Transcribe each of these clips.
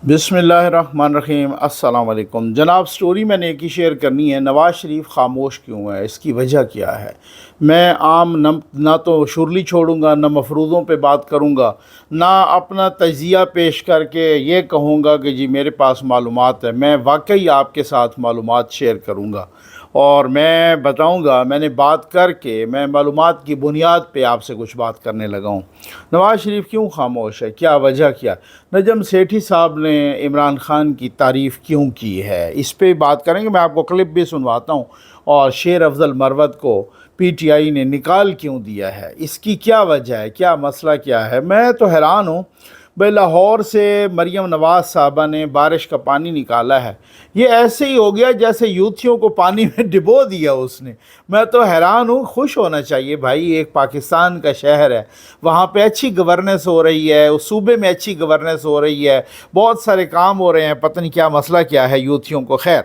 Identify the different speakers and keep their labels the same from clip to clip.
Speaker 1: बिस्मिल्लाहिर्रहमानिर्रहीम। अस्सलाम वालेकुम जनाब। स्टोरी मैंने एक ही शेयर करनी है। नवाज़ शरीफ खामोश क्यों है, इसकी वजह क्या है। मैं आम ना तो शुरली छोड़ूंगा, ना मफरूज़ों पे बात करूंगा, ना अपना तजिया पेश करके ये कहूँगा कि जी मेरे पास मालूमात है। मैं वाकई आपके साथ मालूमात शेयर करूँगा और मैं बताऊंगा, मैंने बात करके मैं मालूमात की बुनियाद पे आपसे कुछ बात करने लगा हूँ। नवाज़ शरीफ क्यों खामोश है, क्या वजह क्या। नजम सेठी साहब ने इमरान खान की तारीफ़ क्यों की है, इस पे बात करेंगे। मैं आपको क्लिप भी सुनवाता हूँ। और शेर अफजल मरवत को पीटीआई ने निकाल क्यों दिया है, इसकी क्या वजह है, क्या मसला क्या है। मैं तो हैरान हूँ भाई, लाहौर से मरीम नवाज़ साहबा ने बारिश का पानी निकाला है। ये ऐसे ही हो गया जैसे यूथियों को पानी में डुबो दिया उसने। मैं तो हैरान हूँ। खुश होना चाहिए भाई, एक पाकिस्तान का शहर है, वहाँ पे अच्छी गवर्नेंस हो रही है, उस सूबे में अच्छी गवर्नेंस हो रही है, बहुत सारे काम हो रहे हैं। पता नहीं क्या मसला क्या है यूथियों को। खैर,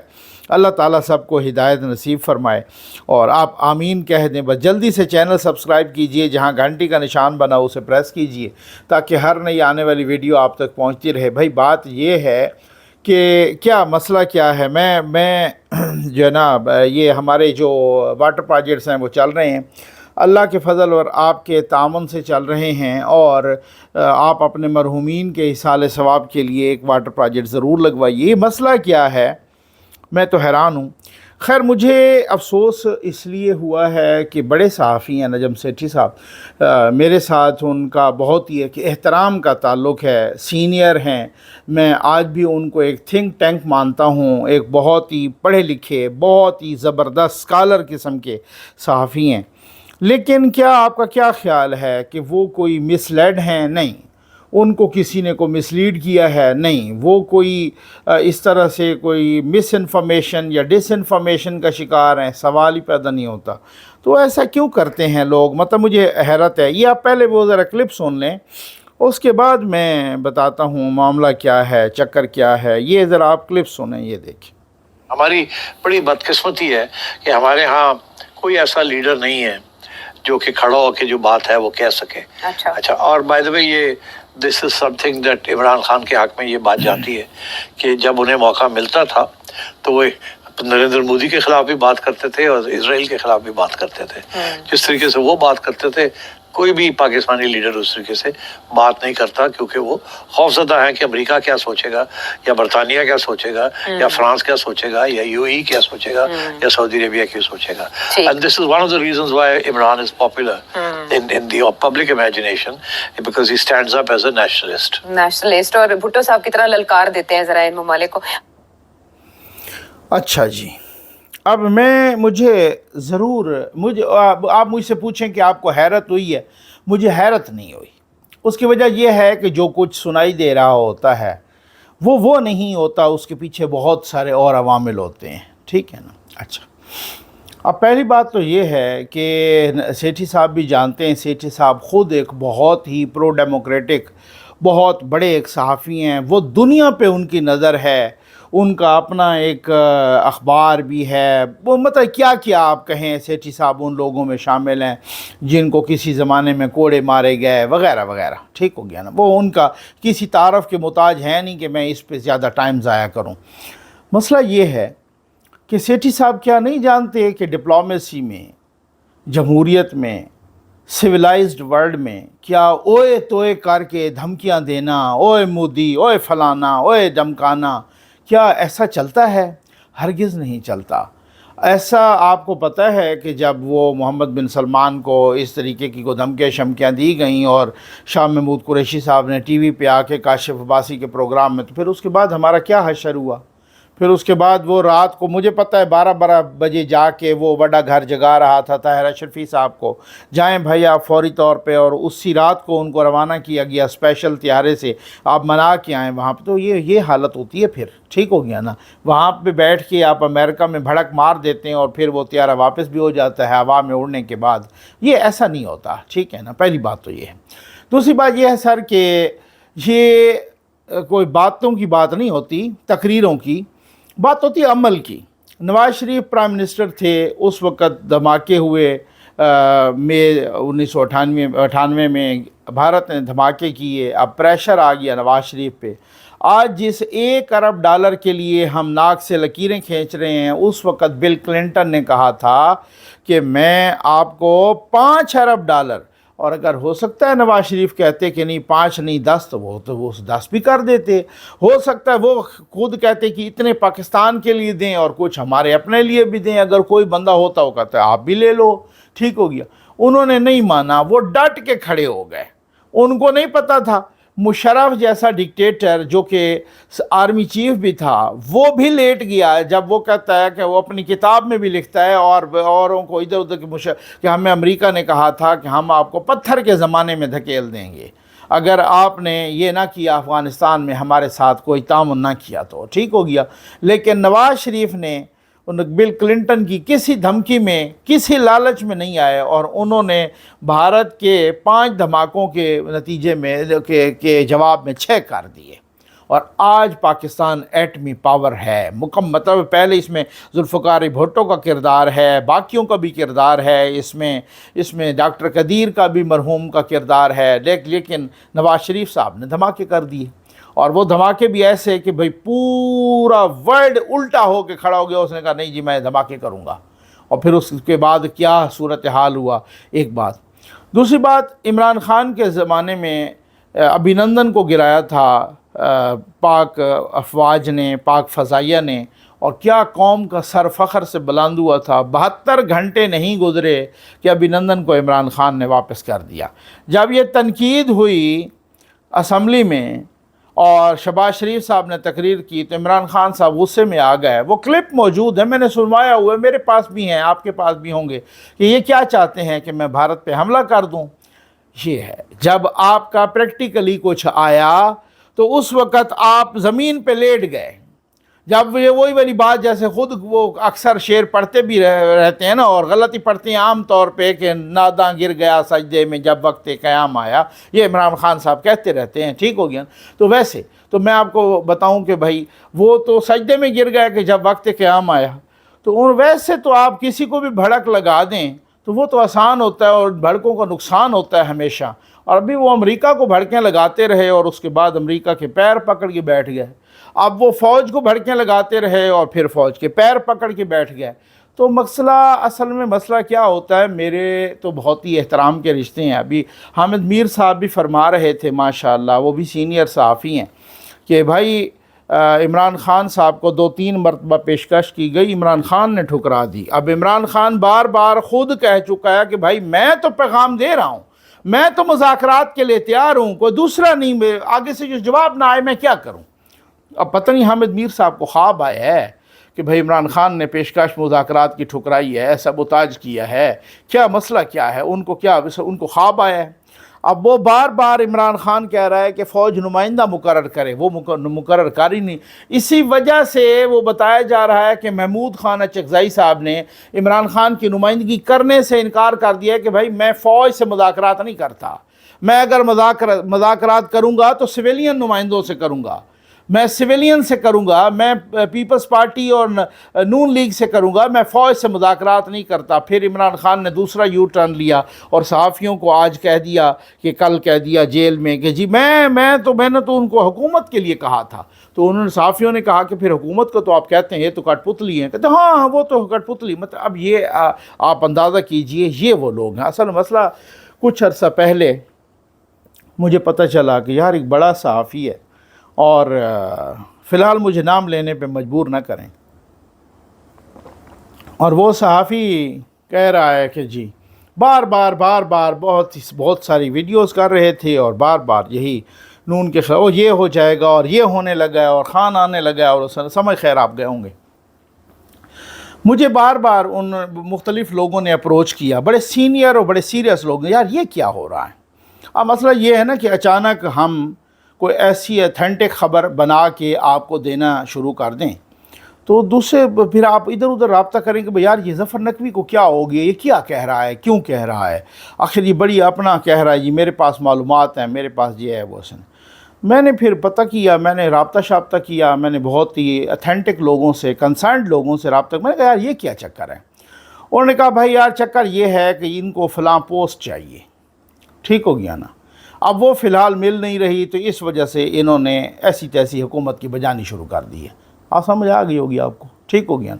Speaker 1: अल्लाह ताला सबको हिदायत नसीब फरमाए और आप आमीन कह दें। बस जल्दी से चैनल सब्सक्राइब कीजिए, जहां घंटी का निशान बना उसे प्रेस कीजिए ताकि हर नई आने वाली वीडियो आप तक पहुंचती रहे। भाई बात ये है कि क्या मसला क्या है। मैं जो है ना, ये हमारे जो वाटर प्रोजेक्ट्स हैं वो चल रहे हैं, अल्लाह के फ़ज़ल और आपके तामन से चल रहे हैं। और आप अपने मरहूमीन के इसाले सवाब के लिए एक वाटर प्रोजेक्ट ज़रूर लगवाइए। ये मसला क्या है, मैं तो हैरान हूँ। खैर, मुझे अफसोस इसलिए हुआ है कि बड़े सहाफ़ी हैं नजम सेठी साहब, मेरे साथ उनका बहुत ही एक एहतराम का ताल्लुक़ है, सीनियर हैं। मैं आज भी उनको एक थिंक टैंक मानता हूँ, एक बहुत ही पढ़े लिखे, बहुत ही ज़बरदस्त स्कॉलर किस्म के सहाफ़ी हैं। लेकिन क्या आपका क्या ख़्याल है कि वो कोई मिसलेड हैं? नहीं, उनको किसी ने को मिसलीड किया है? नहीं, वो कोई इस तरह से कोई मिस इन्फॉर्मेशन या डिस इन्फॉर्मेशन का शिकार हैं? सवाल ही पैदा नहीं होता। तो ऐसा क्यों करते हैं लोग, मतलब मुझे हैरत है। ये आप पहले वो ज़रा क्लिप सुन लें, उसके बाद मैं बताता हूँ मामला क्या है, चक्कर क्या है। ये ज़रा आप क्लिप सुनें, ये देखिए।
Speaker 2: हमारी बड़ी बदकिस्मती है कि हमारे यहाँ कोई ऐसा लीडर नहीं है जो कि खड़ा होकर जो बात है वो कह सके। अच्छा, और बाय द वे ये this is something that Imran Khan के हक में ये बात जाती है कि जब उन्हें मौका मिलता था तो वो नरेंद्र मोदी के खिलाफ भी बात करते थे और इसराइल के खिलाफ भी बात करते थे। जिस तरीके से वो बात करते थे, कोई भी पाकिस्तानी लीडर उस तरीके से बात नहीं करता, क्योंकि वो खौफजदा है कि अमेरिका क्या सोचेगा, या बरतानिया क्या सोचेगा, या फ्रांस क्या सोचेगा, या यूएई क्या सोचेगा, या सऊदी अरेबिया क्या सोचेगा। And this is one of the reasons why Imran is popular in the public imagination, because he stands up as a nationalist और भुट्टो साहब की तरह ललकार देते हैं जरा इन ममालिक को।
Speaker 1: अच्छा जी, अब मुझे ज़रूर आप मुझसे पूछें कि आपको हैरत हुई है, मुझे हैरत नहीं हुई। उसकी वजह यह है कि जो कुछ सुनाई दे रहा होता है वो नहीं होता, उसके पीछे बहुत सारे और अवामिल होते हैं, ठीक है ना। अच्छा, अब पहली बात तो ये है कि सेठी साहब भी जानते हैं, सेठी साहब ख़ुद एक बहुत ही प्रो डेमोक्रेटिक, बहुत बड़े एक सहाफ़ी हैं। वो दुनिया पे उनकी नज़र है, उनका अपना एक अखबार भी है। वो मतलब क्या क्या आप कहें, सेठी साहब उन लोगों में शामिल हैं जिनको किसी ज़माने में कोड़े मारे गए वगैरह वगैरह, ठीक हो गया ना। वो उनका किसी तारफ़ के मुताज है नहीं कि मैं इस पे ज़्यादा टाइम ज़ाया करूँ। मसला ये है कि सेठी साहब क्या नहीं जानते कि डिप्लोमेसी में, जमहूरियत में, सिविलाइज्ड वर्ल्ड में क्या ओए तोए करके धमकियां देना, ओए मोदी, ओए फलाना, ओए धमकाना, क्या ऐसा चलता है? हरगिज़ नहीं चलता। ऐसा आपको पता है कि जब वो मोहम्मद बिन सलमान को इस तरीके की को धमकियाँ शमकियाँ दी गईं और शाह महमूद कुरैशी साहब ने टीवी पे आके काशिफ अब्बासी के प्रोग्राम में, तो फिर उसके बाद हमारा क्या हशर हुआ। फिर उसके बाद वो रात को, मुझे पता है, 12-12 बजे जाके वो बड़ा घर जगा रहा था ताहिर अशरफी साहब को, जाएं भाई आप फौरी तौर पे, और उसी रात को उनको रवाना किया गया स्पेशल त्यारे से, आप मना के आएँ वहाँ पे। तो ये हालत होती है फिर, ठीक हो गया ना। वहाँ पे बैठ के आप अमेरिका में भड़क मार देते हैं और फिर वो त्यारा वापस भी हो जाता है हवा में उड़ने के बाद। ये ऐसा नहीं होता, ठीक है ना। पहली बात तो ये है। दूसरी बात ये है सर कि ये कोई बातों की बात नहीं होती, तकरीरों की बात होती है, अमल की। नवाज़ शरीफ प्राइम मिनिस्टर थे, उस वक़्त धमाके हुए, में 1998 में भारत ने धमाके किए, अब प्रेशर आ गया नवाज शरीफ पे। आज जिस $1 अरब के लिए हम नाक से लकीरें खींच रहे हैं, उस वक़्त बिल क्लिंटन ने कहा था कि मैं आपको $5 अरब, और अगर हो सकता है नवाज शरीफ कहते कि नहीं 5 नहीं 10, तो वो 10 भी कर देते। हो सकता है वो खुद कहते कि इतने पाकिस्तान के लिए दें और कुछ हमारे अपने लिए भी दें। अगर कोई बंदा होता वो कहता है आप भी ले लो, ठीक हो गया। उन्होंने नहीं माना, वो डट के खड़े हो गए। उनको नहीं पता था मुशर्रफ जैसा डिक्टेटर जो कि आर्मी चीफ भी था, वो भी लेट गया जब वो कहता है कि वो अपनी किताब में भी लिखता है और औरों को इधर उधर कि हमें अमेरिका ने कहा था कि हम आपको पत्थर के ज़माने में धकेल देंगे अगर आपने ये ना किया, अफ़गानिस्तान में हमारे साथ कोई तामुन ना किया तो, ठीक हो गया। लेकिन नवाज़ शरीफ ने बिल क्लिंटन की किसी धमकी में, किसी लालच में नहीं आए और उन्होंने भारत के 5 धमाकों के नतीजे में के जवाब में 6 कर दिए। और आज पाकिस्तान एटमी पावर है मतलब पहले इसमें जुल्फ़िकार भुट्टो का किरदार है, बाकियों का भी किरदार है, इसमें डॉक्टर कदीर का भी मरहूम का किरदार है, लेकिन नवाज़ शरीफ साहब ने धमाके कर दिए। और वो धमाके भी ऐसे कि भाई पूरा वर्ल्ड उल्टा हो के खड़ा हो गया। उसने कहा नहीं जी मैं धमाके करूँगा। और फिर उसके बाद क्या सूरत हाल हुआ, एक बात। दूसरी बात, इमरान खान के ज़माने में अभिनंदन को गिराया था पाक अफवाज ने, पाक फ़ज़ाइया ने, और क्या कौम का सर फ़ख्र से बुलंद हुआ था। 72 घंटे नहीं गुज़रे कि अभिनंदन को इमरान खान ने वापस कर दिया। जब ये तनकीद हुई असम्बली में और शहबाज शरीफ साहब ने तकरीर की तो इमरान खान साहब गुस्से में आ गए। वो क्लिप मौजूद है, मैंने सुनवाया हुआ है, मेरे पास भी हैं, आपके पास भी होंगे, कि ये क्या चाहते हैं कि मैं भारत पे हमला कर दूं। ये है जब आपका प्रैक्टिकली कुछ आया तो उस वक़्त आप ज़मीन पे लेट गए। जब ये वही वाली बात, जैसे ख़ुद वो अक्सर शेर पढ़ते भी रहते हैं ना, और गलती पढ़ते हैं आम तौर पे कि नादां गिर गया सजदे में जब वक्त क़याम आया, ये इमरान खान साहब कहते रहते हैं, ठीक हो गया। तो वैसे तो मैं आपको बताऊं कि भाई वो तो सजदे में गिर गया कि जब वक्त क़याम आया। तो वैसे तो आप किसी को भी भड़क लगा दें तो वो तो आसान होता है और भड़कों का नुकसान होता है हमेशा। और अभी वो अमेरिका को भड़कें लगाते रहे और उसके बाद अमेरिका के पैर पकड़ के बैठ गए। अब वो फ़ौज को भड़कें लगाते रहे और फिर फ़ौज के पैर पकड़ के बैठ गए। तो असल में मसला क्या होता है, मेरे तो बहुत ही एहतराम के रिश्ते हैं। अभी हामिद मीर साहब भी फरमा रहे थे माशाअल्लाह, वो भी सीनियर सहाफ़ी हैं, कि भाई इमरान खान साहब को 2-3 मरतबा पेशकश की गई, इमरान खान ने ठुकरा दी। अब इमरान खान बार बार ख़ुद कह चुका है कि भाई मैं तो पैगाम दे रहा हूँ, मैं तो मुज़ाकरात के लिए तैयार हूँ, कोई दूसरा नहीं, आगे से जो जवाब ना आए मैं क्या करूँ। अब पता नहीं हामिद मीर साहब को ख्वाब आया है कि भाई इमरान खान ने पेशकश मुज़ाकरात की ठुकराई है, सबूताज किया है, क्या मसला क्या है, उनको ख्वाब आया है। अब वो बार बार इमरान खान कह रहा है कि फ़ौज नुमाइंदा मुकर्रर करे, वो मुकर्रर कर ही नहीं। इसी वजह से वो बताया जा रहा है कि महमूद खान अचकज़ई साहब ने इमरान खान की नुमाइंदगी करने से इनकार कर दिया कि भाई मैं फ़ौज से मुज़ाकरात नहीं करता, मैं अगर मुज़ाकरात करूँगा तो सिविलियन नुमाइंदों से करूँगा, मैं सिविलियन से करूँगा, मैं पीपल्स पार्टी और नून लीग से करूँगा, मैं फ़ौज से मुज़ाकरात नहीं करता। फिर इमरान खान ने दूसरा यू टर्न लिया और सहाफ़ियों को आज कह दिया कि कल कह दिया जेल में कि जी मैंने तो उनको हुकूमत के लिए कहा था। तो उन्होंने सहाफ़ियों ने कहा कि फिर हुकूमत को तो आप कहते हैं ये तो कठपुतली हैं। कहते हाँ वो तो कठपुतली, मतलब अब ये आप अंदाज़ा कीजिए ये वो लोग हैं। असल मसला कुछ अर्सा पहले मुझे पता चला कि यार एक बड़ा सहाफ़ी है, और फ़िलहाल मुझे नाम लेने पे मजबूर ना करें, और वो सहाफ़ी कह रहा है कि जी बार बार बहुत सारी वीडियोस कर रहे थे और बार बार यही नून के खिलाफ ये हो जाएगा और ये होने लगा और खान आने लगा, और समझ खैर आप गए होंगे। मुझे बार बार उन मुख्तलिफ़ लोगों ने अप्रोच किया, बड़े सीनियर और बड़े सीरियस लोग, यार ये क्या हो रहा है। अब मसला ये है ना कि अचानक हम कोई ऐसी अथेंटिक ख़बर बना के आपको देना शुरू कर दें तो दूसरे फिर आप इधर उधर रब्ता करें कि भाई यार ये ज़फ़र नकवी को क्या हो गया, ये क्या कह रहा है, क्यों कह रहा है, आखिर ये बड़ी अपना कह रहा है, जी मेरे पास मालूमात हैं, मेरे पास ये है वो सन। मैंने फिर पता किया, मैंने रब्ता शाब्ता किया, मैंने बहुत ही अथेंटिक लोगों से, कंसर्न्ड लोगों से रब्ता, मैंने कहा यार ये क्या चक्कर है। उन्होंने कहा भाई यार चक्कर ये है कि इनको फ़लाँ पोस्ट चाहिए, ठीक हो गया ना। अब वो फ़िलहाल मिल नहीं रही, तो इस वजह से इन्होंने ऐसी तैसी हुकूमत की बजानी शुरू कर दी है। आप समझ आ गई होगी आपको, ठीक हो गया ना।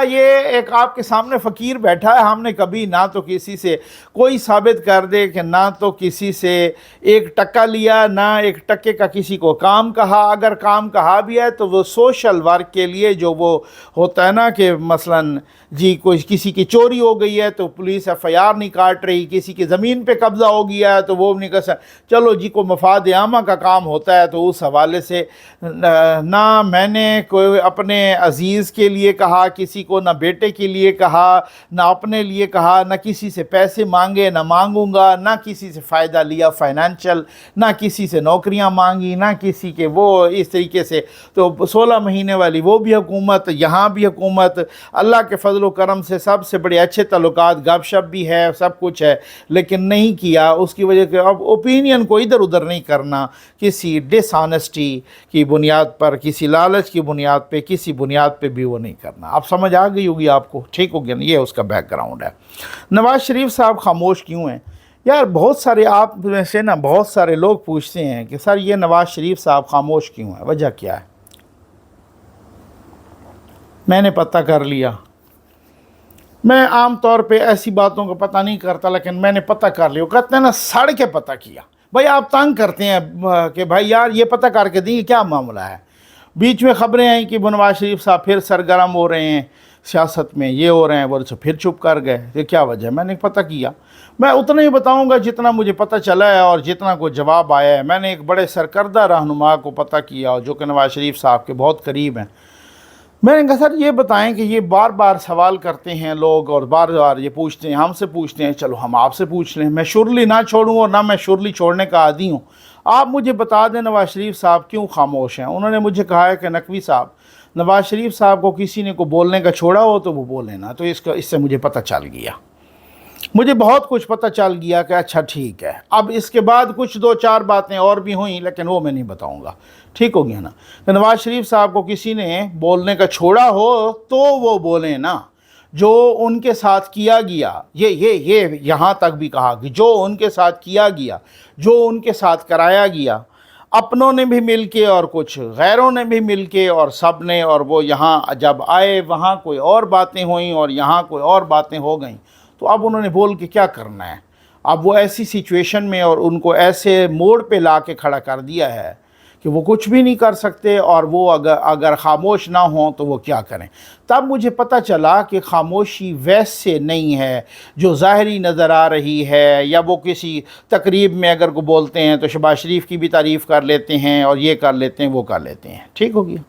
Speaker 1: ये एक आपके सामने फ़कीर बैठा है, हमने कभी ना तो किसी से कोई साबित कर दे कि ना तो किसी से 1 टका लिया, ना 1 टके का किसी को काम कहा। अगर काम कहा भी है तो वो सोशल वर्क के लिए, जो वो होता है ना कि मसलन जी कोई किसी की चोरी हो गई है तो पुलिस FIR नहीं काट रही, किसी की ज़मीन पे कब्ज़ा हो गया है तो वो नहीं कर सकता, चलो जी को मफाद आमा का काम होता है, तो उस हवाले से ना मैंने कोई अपने अजीज़ के लिए कहा किसी को, ना बेटे के लिए कहा, ना अपने लिए कहा, ना किसी से पैसे मांगे, ना मांगूंगा, ना किसी से फ़ायदा लिया फाइनेंशियल, ना किसी से नौकरियां मांगी, ना किसी के वो इस तरीके से। तो 16 महीने वाली वो भी हुकूमत, यहाँ भी हुकूमत, अल्लाह के फजल व करम से सबसे बड़े अच्छे ताल्लुकात, गपशप भी है, सब कुछ है, लेकिन नहीं किया। उसकी वजह से अब ओपिनियन को इधर उधर नहीं करना, किसी डिसऑनेस्टी की बुनियाद पर, किसी लालच की बुनियाद पे, किसी बुनियाद पे भी वो नहीं करना। आप समझ आ गई होगी आपको, ठीक हो गया ना। ये उसका बैकग्राउंड है। नवाज़ शरीफ साहब खामोश क्यों हैं यार? बहुत सारे आप में से ना बहुत सारे लोग पूछते हैं कि सर ये नवाज़ शरीफ साहब खामोश क्यों है, वजह क्या है? मैंने पता कर लिया। मैं आम तौर पे ऐसी बातों का पता नहीं करता, लेकिन मैंने पता कर लिया। कहते हैं ना सड़ के पता किया। भाई आप तंग करते हैं कि भाई यार ये पता करके दी क्या मामला है। बीच में ख़बरें आई कि नवाज़ शरीफ साहब फिर सरगर्म हो रहे हैं सियासत में, ये हो रहे हैं, वो फिर चुप कर गए। ये क्या वजह? मैंने पता किया। मैं उतना ही बताऊंगा जितना मुझे पता चला है और जितना को जवाब आया है। मैंने एक बड़े सरकर्दा रहनुमा को पता किया और जो कि नवाज़ शरीफ साहब के बहुत करीब हैं। मैंने कहा सर ये बताएं कि ये बार बार सवाल करते हैं लोग और बार बार ये पूछते हैं, हमसे पूछते हैं, चलो हम आपसे पूछ लें। मैं शुरली ना छोड़ूँ और ना मैं शुरली छोड़ने का आदी हूँ। आप मुझे बता दें नवाज़ शरीफ साहब क्यों खामोश हैं। उन्होंने मुझे कहा है कि नकवी साहब, नवाज़ शरीफ साहब को किसी ने को बोलने का छोड़ा हो तो वो बोले ना। तो इससे मुझे पता चल गया, मुझे बहुत कुछ पता चल गया कि अच्छा ठीक है। अब इसके बाद कुछ 2-4 बातें और भी हुई, लेकिन वो मैं नहीं बताऊंगा, ठीक हो गया ना। तो नवाज़ शरीफ साहब को किसी ने बोलने का छोड़ा हो तो वो बोले ना। जो उनके साथ किया गया, ये यहाँ तक भी कहा कि जो उनके साथ किया गया, जो उनके साथ कराया गया, अपनों ने भी मिल के और कुछ गैरों ने भी मिल के और सब ने, और वो यहाँ जब आए वहाँ कोई और बातें हुई और यहाँ कोई और बातें हो गई। तो अब उन्होंने बोल के क्या करना है? अब वो ऐसी सिचुएशन में और उनको ऐसे मोड़ पे ला के खड़ा कर दिया है कि वो कुछ भी नहीं कर सकते, और वो अगर खामोश ना हों तो वो क्या करें। तब मुझे पता चला कि खामोशी वैसे नहीं है जो ज़ाहरी नज़र आ रही है, या वो किसी तकरीब में अगर को बोलते हैं तो शहबाज शरीफ की भी तारीफ़ कर लेते हैं और ये कर लेते हैं वो कर लेते हैं, ठीक हो गया।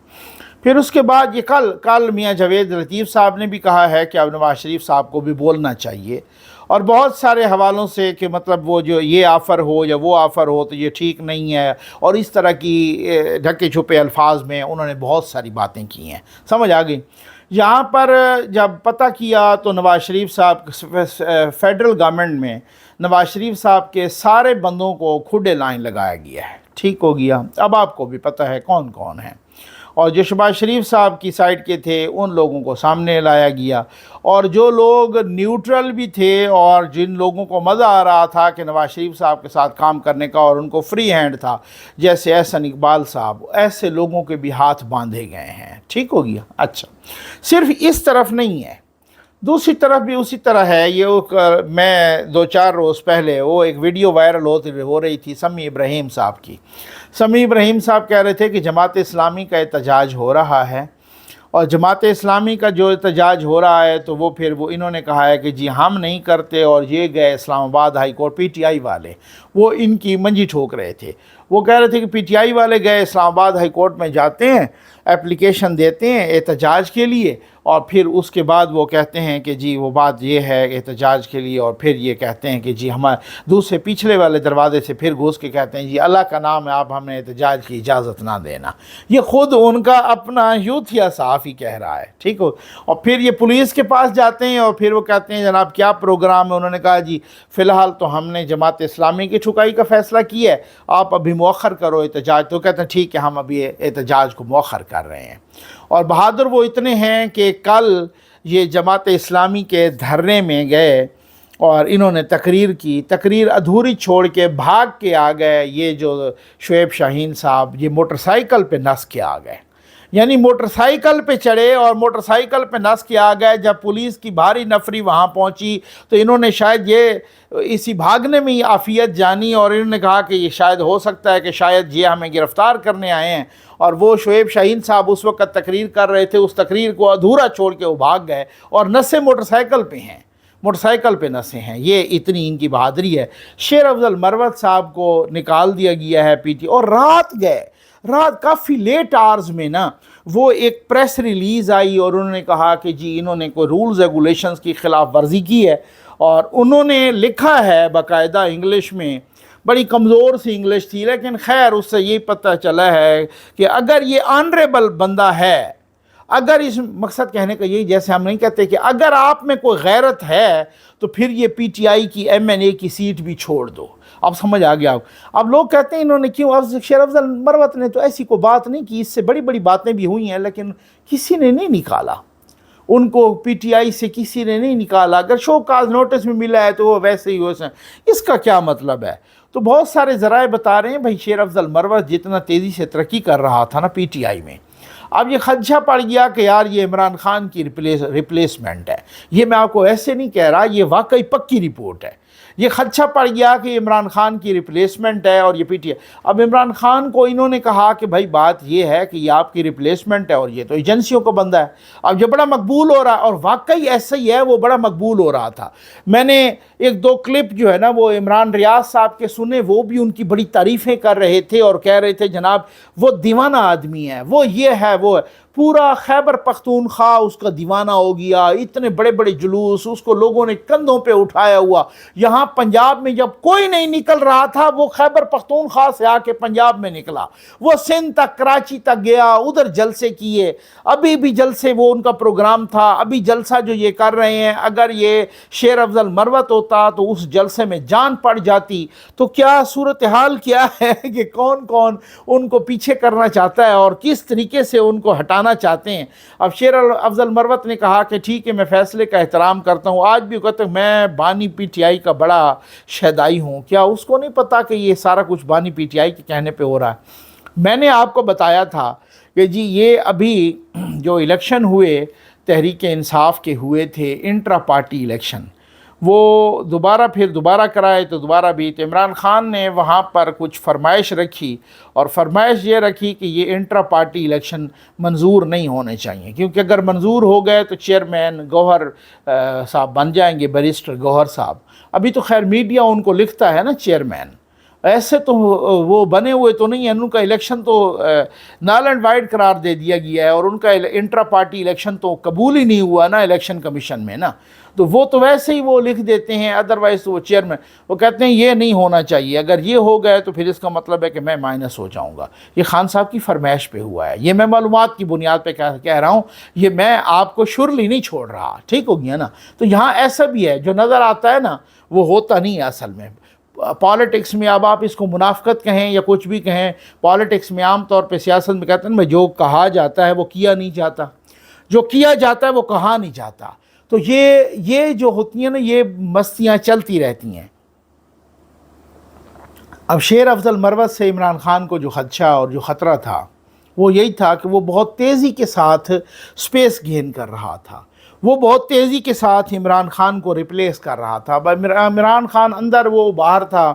Speaker 1: फिर उसके बाद ये कल मियाँ जावेद लतीफ़ साहब ने भी कहा है कि अब नवाज़ शरीफ साहब को भी बोलना चाहिए, और बहुत सारे हवालों से कि मतलब वो जो ये ऑफ़र हो या वो ऑफ़र हो तो ये ठीक नहीं है, और इस तरह की ढके छुपे अल्फाज में उन्होंने बहुत सारी बातें की हैं। समझ आ गई। यहाँ पर जब पता किया तो नवाज़ शरीफ साहब फेडरल गवर्नमेंट में नवाज़ शरीफ साहब के सारे बंदों को खुडे लाइन लगाया गया है, ठीक हो गया। अब आपको भी पता है कौन कौन है, और जो शहबाज शरीफ साहब की साइड के थे उन लोगों को सामने लाया गया, और जो लोग न्यूट्रल भी थे और जिन लोगों को मज़ा आ रहा था कि नवाज़ शरीफ साहब के साथ काम करने का और उनको फ्री हैंड था, जैसे एहसन इकबाल साहब, ऐसे लोगों के भी हाथ बांधे गए हैं, ठीक हो गया। अच्छा, सिर्फ इस तरफ नहीं है, दूसरी तरफ भी उसी तरह है। ये मैं 2-4 रोज़ पहले वो एक वीडियो वायरल हो रही थी समी इब्राहिम साहब की। समी इब्राहिम साहब कह रहे थे कि जमात इस्लामी का एहतजाज हो रहा है, और जमात इस्लामी का जो एहतजाज हो रहा है तो वो फिर वो इन्होंने कहा है कि जी हम नहीं करते, और ये गए इस्लामाबाद हाई कोर्ट, PTI वाले वो इनकी मंजी ठोक रहे थे। वो कह रहे थे कि PTI वाले गए इस्लामाबाद हाई कोर्ट में जाते हैं, एप्लीकेशन देते हैं एहतजाज के लिए, और फिर उसके बाद वो कहते हैं कि जी वो बात ये है एहतजाज के लिए, और फिर ये कहते हैं कि जी हमारे दूसरे पिछले वाले दरवाजे से फिर घुस के कहते हैं जी अल्लाह का नाम है आप हमें एहतजाज की इजाज़त ना देना। ये ख़ुद उनका अपना यूथिया सहाफ़ी कह रहा है, ठीक हो। और फिर ये पुलिस के पास जाते हैं और फिर वो कहते हैं जनाब क्या प्रोग्राम है। उन्होंने कहा जी फ़िलहाल तो हमने जमात इस्लामी की छुकाई का फ़ैसला किया है, आप अभी मौखर करो एहतजाज। तो कहते हैं ठीक है हम अभी एहतजाज को मौखर कर रहे हैं। और बहादुर वो इतने हैं कि कल یہ جماعت اسلامی کے دھرنے میں گئے اور انہوں نے تقریر کی، تقریر ادھوری چھوڑ کے بھاگ کے آ گئے، یہ جو شعیب شاہین صاحب یہ موٹر سائیکل پہ نس کے آ گئے، یعنی موٹر سائیکل پہ چڑھے اور موٹر سائیکل پہ نس کے آ گئے۔ جب پولیس کی بھاری نفری وہاں پہنچی تو انہوں نے شاید یہ اسی بھاگنے میں ہی عافیت جانی، اور انہوں نے کہا کہ یہ شاید ہو سکتا ہے کہ شاید یہ ہمیں گرفتار کرنے آئے ہیں، اور وہ شعیب شاہین صاحب اس وقت تقریر کر رہے تھے، اس تقریر کو ادھورا چھوڑ کے وہ بھاگ گئے، اور نسیں موٹر سائیکل پہ ہیں، موٹر سائیکل پہ نسیں ہیں۔ یہ اتنی ان کی بہادری ہے۔ شیر افضل مروت صاحب کو نکال دیا گیا ہے پی ٹی، اور رات گئے، رات کافی لیٹ آرز میں نا وہ ایک پریس ریلیز آئی، اور انہوں نے کہا کہ جی انہوں نے کوئی رولز ریگولیشنز کی خلاف ورزی کی ہے، اور انہوں نے لکھا ہے باقاعدہ انگلش میں، بڑی کمزور سی انگلش تھی، لیکن خیر اس سے یہ پتہ چلا ہے کہ اگر یہ آنریبل بندہ ہے، اگر اس مقصد کہنے کا یہی، جیسے ہم نہیں کہتے کہ اگر آپ میں کوئی غیرت ہے تو پھر یہ پی ٹی آئی کی ایم این اے کی سیٹ بھی چھوڑ دو۔ اب سمجھ آ گیا۔ اب لوگ کہتے ہیں انہوں نے کیوں، شیر افضل مروت نے تو ایسی کوئی بات نہیں کی، اس سے بڑی بڑی باتیں بھی ہوئی ہیں، لیکن کسی نے نہیں نکالا ان کو، پی ٹی آئی سے کسی نے نہیں نکالا۔ اگر شو کاز نوٹس میں ملا ہے تو وہ ویسے ہی ہو سکتا، اس کا کیا مطلب ہے؟ تو بہت سارے ذرائع بتا رہے ہیں بھائی شیر افضل مروت جتنا تیزی سے ترقی کر رہا تھا نا پی ٹی آئی میں، اب یہ خدشہ پڑ گیا کہ یار یہ عمران خان کی ریپلیسمنٹ ہے۔ یہ میں آپ کو ایسے نہیں کہہ رہا، یہ واقعی پکی رپورٹ ہے۔ یہ خدشہ پڑ گیا کہ عمران خان کی ریپلیسمنٹ ہے اور یہ پی ٹی آئی۔ اب عمران خان کو انہوں نے کہا کہ بھائی بات یہ ہے کہ یہ آپ کی ریپلیسمنٹ ہے اور یہ تو ایجنسیوں کا بندہ ہے۔ اب یہ بڑا مقبول ہو رہا ہے، اور واقعی ایسا ہی ہے، وہ بڑا مقبول ہو رہا تھا۔ میں نے ایک دو کلپ جو ہے نا وہ عمران ریاض صاحب کے سنے، وہ بھی ان کی بڑی تعریفیں کر رہے تھے اور کہہ رہے تھے جناب وہ دیوانہ آدمی ہے، وہ یہ ہے، وہ ہے۔ پورا خیبر پختونخوا اس کا دیوانہ ہو گیا، اتنے بڑے بڑے جلوس، اس کو لوگوں نے کندھوں پہ اٹھایا ہوا۔ یہاں پنجاب میں جب کوئی نہیں نکل رہا تھا، وہ خیبر پختونخوا سے آ کے پنجاب میں نکلا، وہ سندھ تک، کراچی تک گیا، ادھر جلسے کیے، ابھی بھی جلسے، وہ ان کا پروگرام تھا، ابھی جلسہ جو یہ کر رہے ہیں، اگر یہ شیر افضل مروت ہوتا تو اس جلسے میں جان پڑ جاتی۔ تو کیا صورتحال کیا ہے کہ کون کون ان کو پیچھے کرنا چاہتا ہے اور کس طریقے سے ان کو ہٹانا چاہتے ہیں۔ اب شیر افضل مروت نے کہا کہ ٹھیک ہے میں فیصلے کا احترام کرتا ہوں، آج بھی کہتے ہیں میں بانی پی ٹی آئی کا بڑا شیدائی ہوں۔ کیا اس کو نہیں پتا کہ یہ سارا کچھ بانی پی ٹی آئی کے کہنے پہ ہو رہا ہے؟ میں نے آپ کو بتایا تھا کہ جی یہ ابھی جو الیکشن ہوئے تحریک انصاف کے ہوئے تھے، انٹرا پارٹی الیکشن، وہ دوبارہ کرائے تو دوبارہ بھی تو عمران خان نے وہاں پر کچھ فرمائش رکھی، اور فرمائش یہ رکھی کہ یہ انٹرا پارٹی الیکشن منظور نہیں ہونے چاہیے، کیونکہ اگر منظور ہو گئے تو چیئرمین گوہر صاحب بن جائیں گے، بیرسٹر گوہر صاحب۔ ابھی تو خیر میڈیا ان کو لکھتا ہے نا چیئرمین، ایسے تو وہ بنے ہوئے تو نہیں ہیں، ان کا الیکشن تو نال اینڈ وائڈ قرار دے دیا گیا ہے، اور ان کا انٹرا پارٹی الیکشن تو قبول ہی نہیں ہوا نا الیکشن کمیشن میں نا، تو وہ تو ویسے ہی وہ لکھ دیتے ہیں، ادروائز تو وہ چیئرمین وہ کہتے ہیں یہ نہیں ہونا چاہیے، اگر یہ ہو گئے تو پھر اس کا مطلب ہے کہ میں مائنس ہو جاؤں گا۔ یہ خان صاحب کی فرمائش پہ ہوا ہے، یہ میں معلومات کی بنیاد پہ کہہ رہا ہوں، یہ میں آپ کو شرلی نہیں چھوڑ رہا، ٹھیک ہو گیا نا؟ تو یہاں ایسا بھی ہے، جو نظر آتا ہے نا وہ ہوتا نہیں ہے اصل میں۔ پالیٹکس میں اب آپ اس کو منافقت کہیں یا کچھ بھی کہیں، پالیٹکس میں عام طور پہ سیاست میں کہتے ہیں جو کہا جاتا ہے وہ کیا نہیں جاتا، جو کیا جاتا ہے وہ کہا نہیں جاتا۔ تو یہ جو ہوتی ہیں نا یہ مستیاں چلتی رہتی ہیں۔ اب شیر افضل مروت سے عمران خان کو جو خدشہ اور جو خطرہ تھا وہ یہی تھا کہ وہ بہت تیزی کے ساتھ سپیس گین کر رہا تھا، وہ بہت تیزی کے ساتھ عمران خان کو ریپلیس کر رہا تھا۔ عمران خان اندر وہ باہر تھا،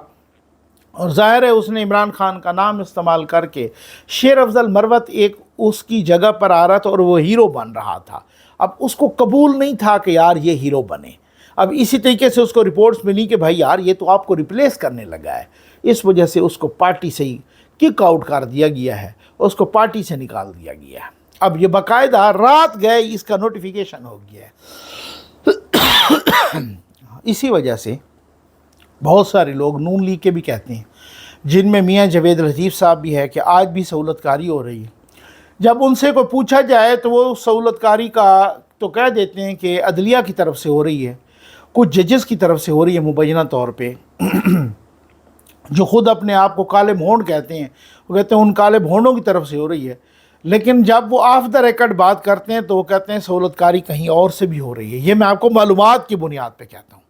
Speaker 1: اور ظاہر ہے اس نے عمران خان کا نام استعمال کر کے شیر افضل مروت ایک اس کی جگہ پر آ رہا تھا اور وہ ہیرو بن رہا تھا۔ اب اس کو قبول نہیں تھا کہ یار یہ ہیرو بنے۔ اب اسی طریقے سے اس کو رپورٹس ملی کہ بھائی یار یہ تو آپ کو ریپلیس کرنے لگا ہے، اس وجہ سے اس کو پارٹی سے ہی کک آؤٹ کر دیا گیا ہے، اس کو پارٹی سے نکال دیا گیا ہے۔ اب یہ باقاعدہ رات گئے اس کا نوٹیفیکیشن ہو گیا ہے۔ اسی وجہ سے بہت سارے لوگ نون لیگ کے بھی کہتے ہیں، جن میں میاں جاوید لطیف صاحب بھی ہے، کہ آج بھی سہولت کاری ہو رہی ہے۔ جب ان سے کوئی پوچھا جائے تو وہ سہولت کاری کا تو کہہ دیتے ہیں کہ عدلیہ کی طرف سے ہو رہی ہے، کچھ ججز کی طرف سے ہو رہی ہے مبینہ طور پہ، جو خود اپنے آپ کو کالے بھونڈ کہتے ہیں، وہ کہتے ہیں ان کالے بھونڈوں کی طرف سے ہو رہی ہے۔ लेकिन जब वो ऑफ द रिकॉर्ड बात करते हैं तो वो कहते हैं सहूलतकारी कहीं और से भी हो रही है। ये मैं आपको मालूमात की बुनियाद पे कहता हूँ,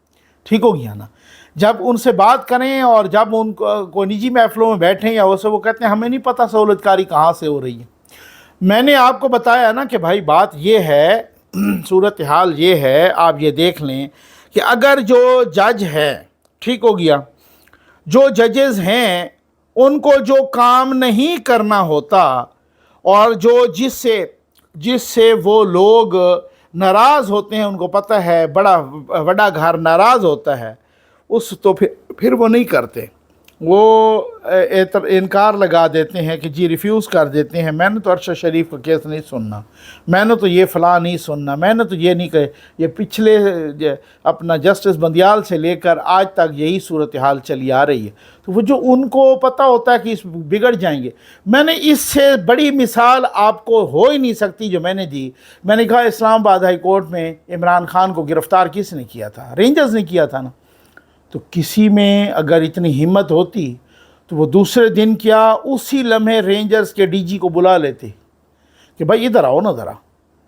Speaker 1: ठीक हो गया ना। जब उनसे बात करें और जब उनको निजी महफिलों में बैठें या वैसे, वो कहते हैं हमें नहीं पता सहूलतकारी कहाँ से हो रही है। मैंने आपको बताया ना कि भाई बात ये है, सूरत हाल ये है, आप ये देख लें कि अगर जो जज है, ठीक हो गया, जो जजेस हैं उनको जो काम नहीं करना होता और जो जिससे वो लोग नाराज़ होते हैं, उनको पता है बड़ा घर नाराज़ होता है, उस तो फिर वो नहीं करते, वो इनकार लगा देते हैं कि जी रिफ्यूज़ कर देते हैं, मैंने तो अरशद शरीफ का केस नहीं सुनना, मैंने तो ये फ़लाँ नहीं सुनना, मैंने तो ये नहीं कहे। ये पिछले अपना जस्टिस बंदियाल से लेकर आज तक यही सूरत हाल चली आ रही है। तो वो जो उनको पता होता है कि इस बिगड़ जाएंगे, मैंने इससे बड़ी मिसाल आपको हो ही नहीं सकती जो मैंने दी। मैंने कहा इस्लामाबाद हाई कोर्ट में इमरान खान को गिरफ़्तार किसने किया था? रेंजर्स ने किया था ना। तो किसी में अगर इतनी हिम्मत होती तो वो दूसरे दिन क्या उसी लम्हे रेंजर्स के डीजी को बुला लेते कि भाई इधर आओ ना ज़रा,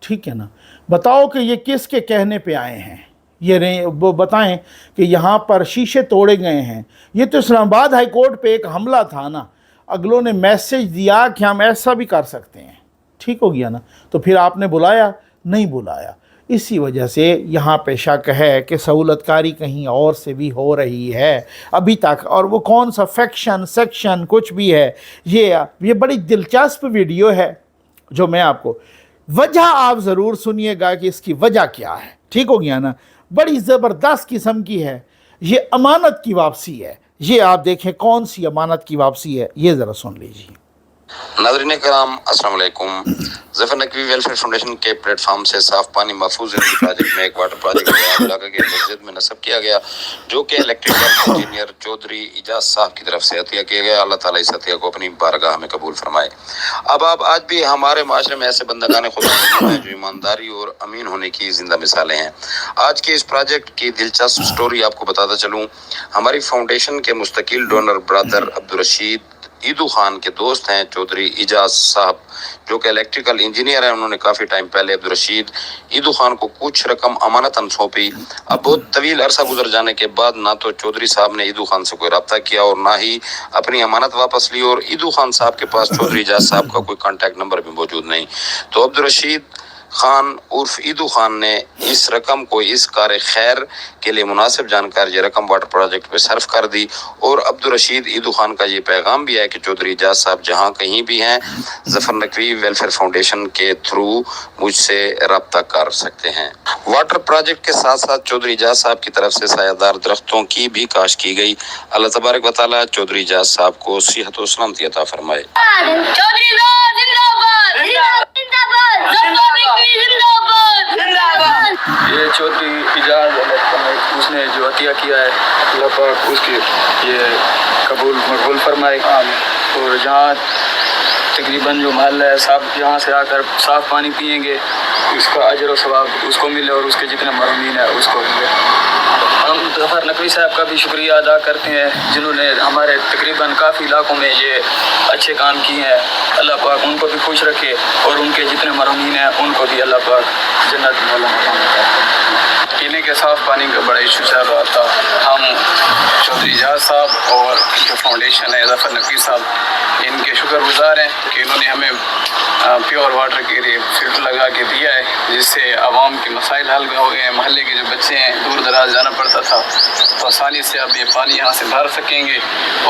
Speaker 1: ठीक है ना, बताओ कि ये किसके कहने पे आए हैं, वो बताएं कि यहाँ पर शीशे तोड़े गए हैं। ये तो इस्लामाबाद हाई कोर्ट पे एक हमला था ना, अगलों ने मैसेज दिया कि हम ऐसा भी कर सकते हैं, ठीक हो गया ना। तो फिर आपने बुलाया? नहीं बुलाया। इसी वजह से यहाँ पे शक है कि सहूलतकारी कहीं और से भी हो रही है अभी तक। और वो कौन सा फैक्शन सेक्शन कुछ भी है, ये बड़ी दिलचस्प वीडियो है जो मैं आपको, वजह आप ज़रूर सुनिएगा कि इसकी वजह क्या है, ठीक हो गया ना। बड़ी ज़बरदस्त किस्म की है, ये अमानत की वापसी है। ये आप देखें कौन सी अमानत की वापसी है, ये ज़रा सुन लीजिए।
Speaker 3: नाज़रीन कराम अस्सलाम वालेकुम। ज़फ़र नकवी वेलफेयर फाउंडेशन के प्लेटफॉर्म से साफ़ पानी महफूज ज़िंदगी प्रोजेक्ट में एक वाटर प्रोजेक्ट इलाका के मस्जिद में नस्ब किया गया, जो कि इलेक्ट्रिकल इंजीनियर चौधरी इजाज़ साहब की तरफ से अतिया किया गया। अल्लाह ताला इस अतिया को अपनी बारगाह में कबूल फरमाए। अब आप आज भी हमारे माशरे में ऐसे बंदगाने खुदा हैं जो ईमानदारी और अमीन होने की जिंदा मिसालें हैं। आज के इस प्रोजेक्ट की दिलचस्प स्टोरी आपको बताता चलूँ। हमारी फाउंडेशन के मुस्तकिल डोनर ब्रदर अब्दुल ईदू खान के दोस्त हैं चौधरी इजाज साहब, जो कि इलेक्ट्रिकल इंजीनियर हैं। उन्होंने काफ़ी टाइम पहले अब्दुल रशीद ईदू खान को कुछ रकम अमानतन सौंपी। अब बहुत तवील अरसा गुजर जाने के बाद ना तो चौधरी साहब ने ईदू खान से कोई रब्ता किया और ना ही अपनी अमानत वापस ली, और ईदू खान साहब के पास चौधरी इजाज साहब का कोई कॉन्टैक्ट नंबर भी मौजूद नहीं। तो अब्दुल रशीद खान उर्फ ईदू खान ने इस रकम को इस कार खैर के लिए मुनासिब जानकर ये रकम वाटर प्रोजेक्ट पे सर्फ कर दी। और अब्दुल रशीद ईदू खान का ये पैगाम भी है कि चौधरी इजाज साहब जहाँ कहीं भी हैं, ज़फ़र नकवी वेलफेयर फाउंडेशन के थ्रू मुझसे रब्ता कर सकते हैं। वाटर प्रोजेक्ट के साथ साथ चौधरी इजाज साहब की तरफ से सायादार दरख्तों की भी काश की गई। अल्लाह तबारक व तआला चौधरी इजाज साहब को सेहत व सलामती अता फरमाए।
Speaker 4: ये चौधरी इजाज उसने जो अतिया किया है, अल्लाह पाक उसकी ये मकबूल फरमाए। और जहाँ तकरीबन जो महल है सब यहाँ से आकर साफ़ पानी पिएंगे, उसका अजर और सवाब उसको मिले और उसके जितने मरमीन है उसको मिले। हम ज़फ़र नकवी साहब का भी शुक्रिया अदा करते हैं जिन्होंने हमारे तकरीबन काफ़ी इलाकों में ये अच्छे काम किए हैं। अल्लाह पाक उनको भी खुश रखे और उनके जितने मरमीन हैं उनको भी अल्लाह पाक जन्नत में पीने के साफ़ पानी का बड़ा इशू चल रहा था। हम चौधरी इजाज साहब और जो फाउंडेशन है ज़फ़र नकवी साहब, इनके शुक्रगुजार हैं कि इन्होंने हमें प्योर वाटर के लिए फिल्टर लगा के दिया है, जिससे आवाम के मसाइल हल हो गए हैं। महल्ले के जो बच्चे हैं दूर दराज जाना पड़ता था, तो आसानी से अब ये पानी यहाँ से भर सकेंगे।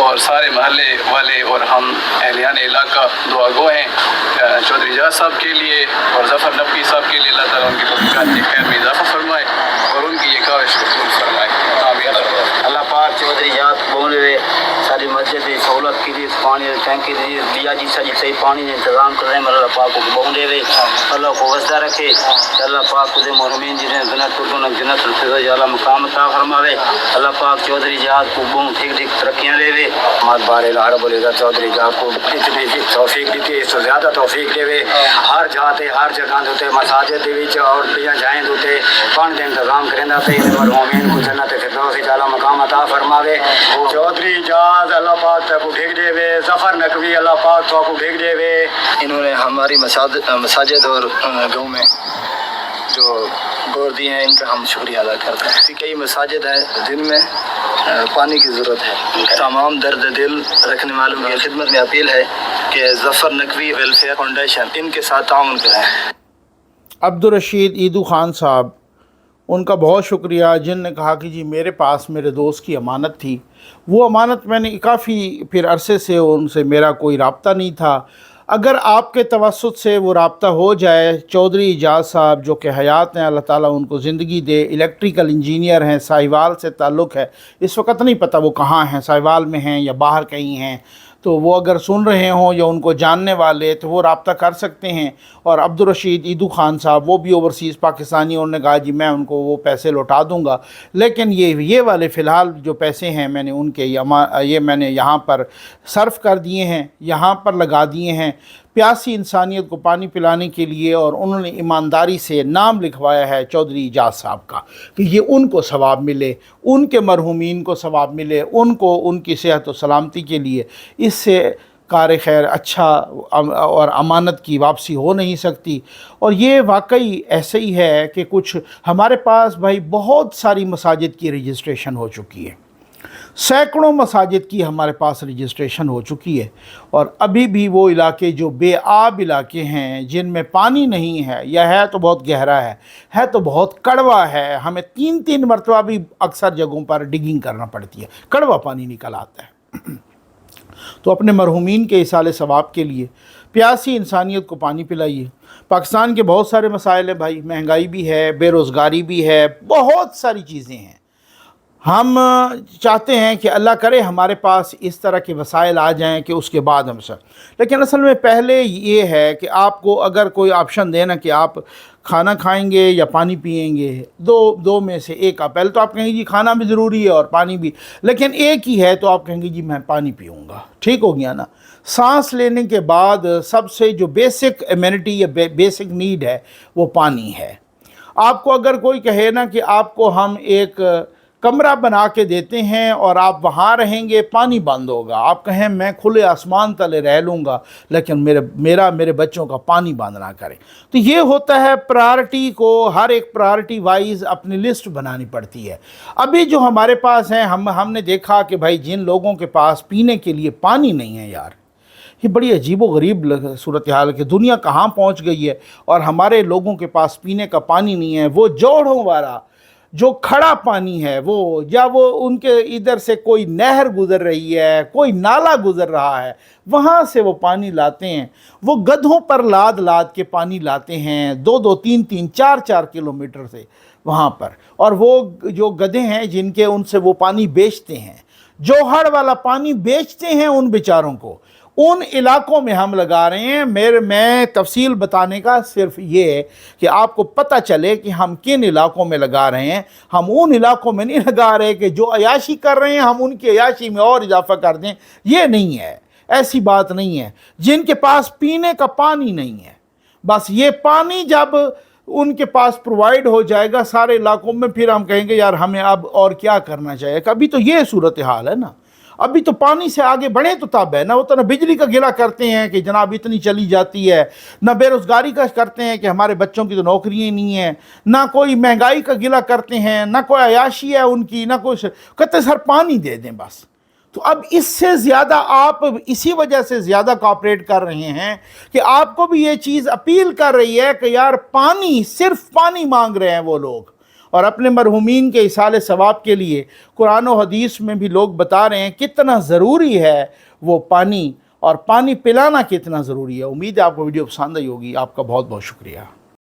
Speaker 4: और सारे महल्ले वाले और हम अहलियान इलाका दुआ गो हैं चौधरी इजाज साहब के लिए और ज़फ़र नकवी साहब के लिए। अल्लाह ताला उनकी तौफ़ीक़ात की खैर में इजाफ़ा फरमाए और उनकी ये ख्वाहिश कबूल फरमाए।
Speaker 5: अल्लाह पाक चौधरी इजाज बोले हुए सारी मस्जिद की सहूलत के लिए पानी टैंकी दिया जी सही सही पानी का इंतज़ाम कर रहे हैं। अल्लाह पाक को बोले हुए अल्लाह को वसदा रखे। अल्लाह पाक खुद मोहमिन जिन्हें जन्नत अल्लाह मकाम अता फरमावे। अल्लाह पाक चौधरी इजाज को बहुत ठीक ठीक तरक्कियाँ देवे। मत बारे रब्बुल इज़्ज़त चौधरी इजाज को इतनी तौफीक दी थी, इससे ज़्यादा तौफीक देवे। हर जाते हर जगह होते मसाजिद के विच और पिया जाएं होते पानी का इंतज़ाम करेंदा ते मोहमिन को जन्नत फिरदौस अल्लाह मकाम अता फरमावे। चौधरी इजाज अल्लाह पाक को ठीक देवे।
Speaker 4: ज़फ़र नकवी अल्लाह पाक तो आपको भेज दे वे। इन्होंने हमारी मसाजिद और गाँव में जो गौर दिए हैं, इनका हम शुक्रिया अदा करते हैं। कई मसाजिद हैं जिनमें पानी की ज़रूरत है। तमाम दर्द दिल रखने वालों की खिदमत में अपील है कि ज़फ़र नकवी वेलफेयर फाउंडेशन इनके साथ ताउन करें।
Speaker 1: अब्दुल रशीद ईदू खान साहब, उनका बहुत शुक्रिया, जिनने कहा कि जी मेरे पास मेरे दोस्त की अमानत थी। वो अमानत मैंने काफ़ी फिर अरसे से उनसे मेरा कोई राब्ता नहीं था। अगर आपके तवस्सुत से वो राब्ता हो जाए, चौधरी इजाज़ साहब जो कि हयात हैं, अल्लाह ताला उनको ज़िंदगी दे, इलेक्ट्रिकल इंजीनियर हैं, साहिवाल से ताल्लुक़ है। इस वक्त नहीं पता वो कहाँ हैं, साहिवाल में हैं या बाहर कहीं हैं। तो वो अगर सुन रहे हों या उनको जानने वाले तो वो राब्ता कर सकते हैं। और अब्दुल रशीद ईदू खान साहब वो भी ओवरसीज़ पाकिस्तानी, उन्होंने कहा जी मैं उनको वो पैसे लौटा दूंगा, लेकिन ये वाले फ़िलहाल जो पैसे हैं मैंने उनके ये मैंने यहाँ पर सर्फ कर दिए हैं, यहाँ पर लगा दिए हैं प्यासी इंसानियत को पानी पिलाने के लिए। और उन्होंने ईमानदारी से नाम लिखवाया है चौधरी इजाज़ साहब का कि ये उनको सवाब मिले, उनके मरहूमीन को सवाब मिले, उनको उनकी सेहत और सलामती के लिए। इससे कार खैर अच्छा और अमानत की वापसी हो नहीं सकती। और ये वाकई ऐसे ही है कि कुछ हमारे पास भाई बहुत सारी मसाजिद की रजिस्ट्रेशन हो चुकी है, सैकड़ों मसाजिद की हमारे पास रजिस्ट्रेशन हो चुकी है। और अभी भी वो इलाके जो बेआब इलाके हैं, जिनमें पानी नहीं है या है तो बहुत गहरा है तो बहुत कड़वा है, हमें 3-3 मरतबा भी अक्सर जगहों पर डिगिंग करना पड़ती है, कड़वा पानी निकल आता है। तो अपने मरहूमीन के इसाले सवाब के लिए प्यासी इंसानियत को पानी पिलाइए। पाकिस्तान के बहुत सारे मसाइल हैं भाई, महंगाई भी है, बेरोज़गारी भी है, बहुत सारी चीज़ें हैं। हम चाहते हैं कि अल्लाह करे हमारे पास इस तरह के वसाइल आ जाएं कि उसके बाद हम सब, लेकिन असल में पहले ये है कि आपको अगर कोई ऑप्शन देना कि आप खाना खाएंगे या पानी पिएंगे, दो में से एक। आप पहले तो आप कहेंगे जी खाना भी ज़रूरी है और पानी भी, लेकिन एक ही है तो आप कहेंगे जी मैं पानी पीऊँगा। ठीक हो गया ना। सांस लेने के बाद सबसे जो बेसिक एमिनिटी या बेसिक नीड है वो पानी है। आपको अगर कोई कहे ना कि आपको हम एक कमरा बना के देते हैं और आप वहाँ रहेंगे, पानी बंद होगा, आप कहें मैं खुले आसमान तले रह लूँगा लेकिन मेरे बच्चों का पानी बंद ना करें। तो ये होता है, प्रायोरिटी को हर एक प्रायोरिटी वाइज अपनी लिस्ट बनानी पड़ती है। अभी जो हमारे पास हैं, हमने देखा कि भाई जिन लोगों के पास पीने के लिए पानी नहीं है यार, ये बड़ी अजीबोगरीब सूरत हाल है कि दुनिया कहाँ पहुँच गई है और हमारे लोगों के पास पीने का पानी नहीं है। वो जोड़ों वाला जो खड़ा पानी है वो, या वो उनके इधर से कोई नहर गुज़र रही है, कोई नाला गुज़र रहा है, वहाँ से वो पानी लाते हैं। वो गधों पर लाद के पानी लाते हैं 2-2, 3-3, 4-4 किलोमीटर से वहाँ पर। और वो जो गधे हैं जिनके, उनसे वो पानी बेचते हैं, जोहड़ वाला पानी बेचते हैं उन बेचारों को। उन इलाकों में हम लगा रहे हैं। मैं तफसील बताने का सिर्फ ये है कि आपको पता चले कि हम किन इलाकों में लगा रहे हैं। हम उन इलाकों में नहीं लगा रहे कि जो अयाशी कर रहे हैं हम उनकी अयाशी में और इजाफा कर दें, ये नहीं है, ऐसी बात नहीं है। जिनके पास पीने का पानी नहीं है, बस ये पानी जब उनके पास प्रोवाइड हो जाएगा सारे इलाकों में, फिर हम कहेंगे यार हमें अब और क्या करना चाहिए। अभी तो ये सूरत हाल है ना, अभी तो पानी से आगे बढ़े तो तब है ना। वो तो ना बिजली का गिला करते हैं कि जनाब इतनी चली जाती है, ना बेरोज़गारी का करते हैं कि हमारे बच्चों की तो नौकरियाँ नहीं हैं, ना कोई महंगाई का गिला करते हैं, ना कोई अयाशी है उनकी, ना कोई, कहते सर पानी दे दें बस। तो अब इससे ज़्यादा आप इसी वजह से ज़्यादा कॉपरेट कर रहे हैं कि आपको भी ये चीज़ अपील कर रही है कि यार पानी, सिर्फ पानी मांग रहे हैं वो लोग। और अपने मरहूमीन के इसाले सवाब के लिए कुरान और हदीस में भी लोग बता रहे हैं कितना ज़रूरी है वो पानी, और पानी पिलाना कितना ज़रूरी है। उम्मीद है आपको वीडियो पसंद आई होगी। आपका बहुत बहुत शुक्रिया।